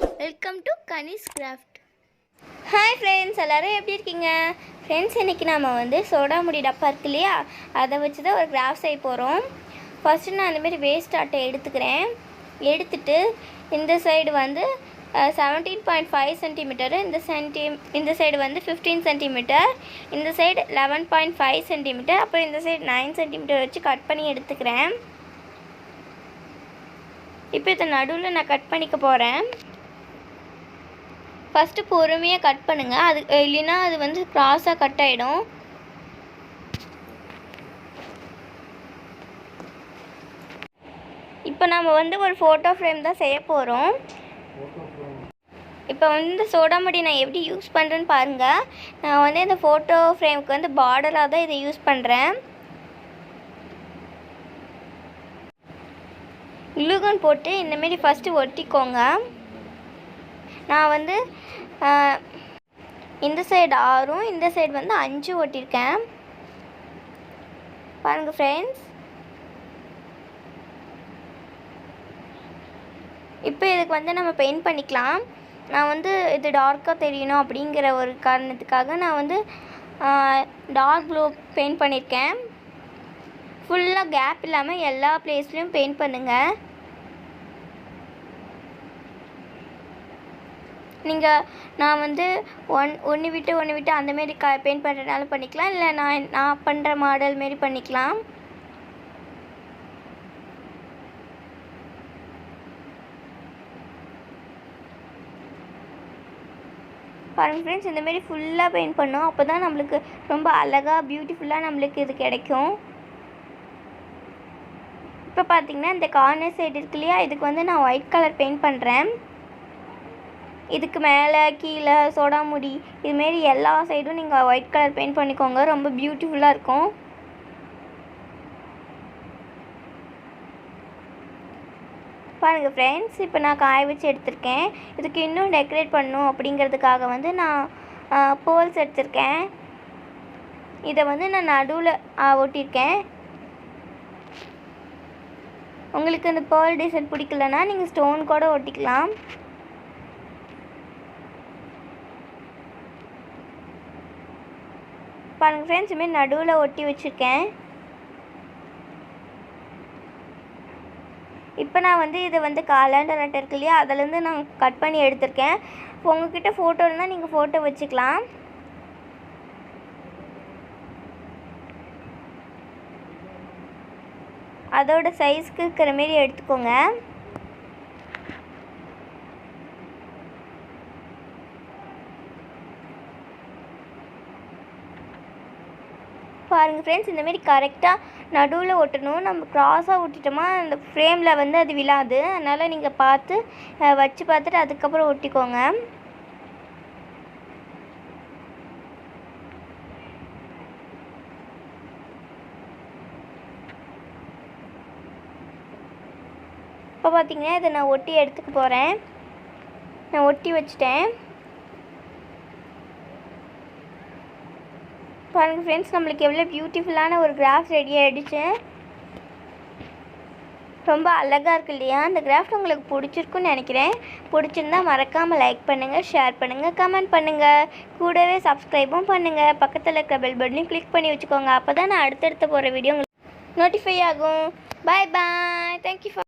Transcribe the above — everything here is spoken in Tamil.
Welcome to kanishkacraft. Hi friends, எல்லோரும் எப்படி இருக்கீங்க? ஃப்ரெண்ட்ஸ், இன்றைக்கி நம்ம வந்து சோடா முடி டப்பா இருக்கு இல்லையா, அதை வச்சு தான் ஒரு கிராஃப்ட் செய்ய போகிறோம். ஃபஸ்ட்டு நான் அந்தமாரி வேஸ்ட் அட்டை எடுத்துக்கிறேன். எடுத்துகிட்டு இந்த சைடு வந்து 17.5 சென்டிமீட்டரு, இந்த சைடு வந்து 15 சென்டிமீட்டர், இந்த சைடு 11.5 சென்டிமீட்டர், அப்புறம் இந்த சைடு 9 சென்டிமீட்டர் வச்சு கட் பண்ணி எடுத்துக்கிறேன். இப்போ இதை நடுவில் நான் கட் பண்ணிக்க போகிறேன். ஃபஸ்ட்டு பொறுமையாக கட் பண்ணுங்கள், அது இல்லைன்னா அது வந்து க்ராஸாக கட் ஆகிடும். இப்போ நம்ம வந்து ஒரு ஃபோட்டோ ஃப்ரேம் தான் செய்ய போகிறோம். இப்போ வந்து சோடா முடி நான் எப்படி யூஸ் பண்ணுறேன்னு பாருங்கள். நான் வந்து இந்த ஃபோட்டோ ஃப்ரேமுக்கு வந்து பார்டராக தான் இதை யூஸ் பண்ணுறேன். க்ளூகன் போட்டு இந்தமாரி ஃபஸ்ட்டு ஒட்டிக்கோங்க. நான் வந்து இந்த சைடு 6, இந்த சைடு வந்து 5 ஒட்டியிருக்கேன். பாருங்கள் ஃப்ரெண்ட்ஸ். இப்போ இதுக்கு வந்து நம்ம பெயிண்ட் பண்ணிக்கலாம். நான் வந்து இது டார்க்காக தெரியணும் அப்படிங்கிற ஒரு காரணத்துக்காக நான் வந்து டார்க் ப்ளூ பெயிண்ட் பண்ணியிருக்கேன். ஃபுல்லாக கேப் இல்லாமல் எல்லா பிளேஸ்லையும் பெயிண்ட் பண்ணுங்கள். நான் வந்து ஒன்று விட்டு அந்தமாரி பெயிண்ட் பண்ணுறதுனால பண்ணிக்கலாம், இல்லை நான் பண்ணுற மாடல் மாரி பண்ணிக்கலாம். பாருங்கள் ஃப்ரெண்ட்ஸ், இந்தமாரி ஃபுல்லாக பெயிண்ட் பண்ணோம். அப்போ தான் நம்மளுக்கு ரொம்ப அழகாக பியூட்டிஃபுல்லாக நம்மளுக்கு இது கிடைக்கும். இப்போ பார்த்திங்கன்னா இந்த கார்னர் சைடு இருக்கு இல்லையா, இதுக்கு வந்து நான் ஒயிட் கலர் பெயிண்ட் பண்ணுறேன். இதுக்கு மேலே கீழே சோடா முடி இதுமாரி எல்லா சைடும் நீங்கள் ஒயிட் கலர் பெயிண்ட் பண்ணிக்கோங்க, ரொம்ப பியூட்டிஃபுல்லாக இருக்கும். பாருங்கள் ஃப்ரெண்ட்ஸ், இப்போ நான் காய வச்சு எடுத்திருக்கேன். இதுக்கு இன்னும் டெக்கரேட் பண்ணணும் அப்படிங்கிறதுக்காக வந்து நான் பேர்ல்ஸ் எடுத்திருக்கேன். இதை வந்து நான் நடுவில் ஒட்டியிருக்கேன். உங்களுக்கு இந்த பேர்ல் டிசைன் பிடிக்கலன்னா நீங்கள் ஸ்டோன் கூட ஒட்டிக்கலாம். பாருங்கள் ஃப்ரெண்ட்ஸ், இதுமாரி நடுவில் ஒட்டி வச்சுருக்கேன். இப்போ நான் வந்து இதை வந்து காலண்டர் அட்டை இருக்கு இல்லையா, அதிலேருந்து நான் கட் பண்ணி எடுத்திருக்கேன். இப்போ உங்கள்கிட்ட ஃபோட்டோ இருந்தால் நீங்கள் ஃபோட்டோ வச்சுக்கலாம். அதோட சைஸ்க்கு இருக்கிற மாரி எடுத்துக்கோங்க. பாருங்கள் ஃப்ரெண்ட்ஸ், இந்தமாரி கரெக்டாக நடுவில் ஒட்டணும். நம்ம க்ராஸாக ஒட்டிட்டோமா அந்த ஃப்ரேமில் வந்து அது விழாது. அதனால் நீங்கள் பார்த்து வச்சு பார்த்துட்டு அதுக்கப்புறம் ஒட்டிக்கோங்க. இப்போ பார்த்திங்கன்னா இதை நான் ஒட்டி எடுத்துக்க போகிறேன். நான் ஒட்டி வச்சிட்டேன். பாருங்கள் ஃப்ரெண்ட்ஸ், நம்மளுக்கு எவ்வளோ பியூட்டிஃபுல்லான ஒரு கிராஃப்ட் ரெடி ஆகிடுச்சு. ரொம்ப அழகாக இருக்கு இல்லையா? அந்த கிராஃப்ட் உங்களுக்கு பிடிச்சிருக்குன்னு நினைக்கிறேன். பிடிச்சிருந்தா மறக்காமல் லைக் பண்ணுங்கள், ஷேர் பண்ணுங்கள், கமெண்ட் பண்ணுங்கள், கூடவே சப்ஸ்கிரைபும் பண்ணுங்கள். பக்கத்தில் இருக்கிற பெல் பட்டனையும் கிளிக் பண்ணி வச்சுக்கோங்க. அப்போ தான் நான் அடுத்தடுத்து போகிற வீடியோ உங்களுக்கு நோட்டிஃபை ஆகும். பாய் பாய். Thank you for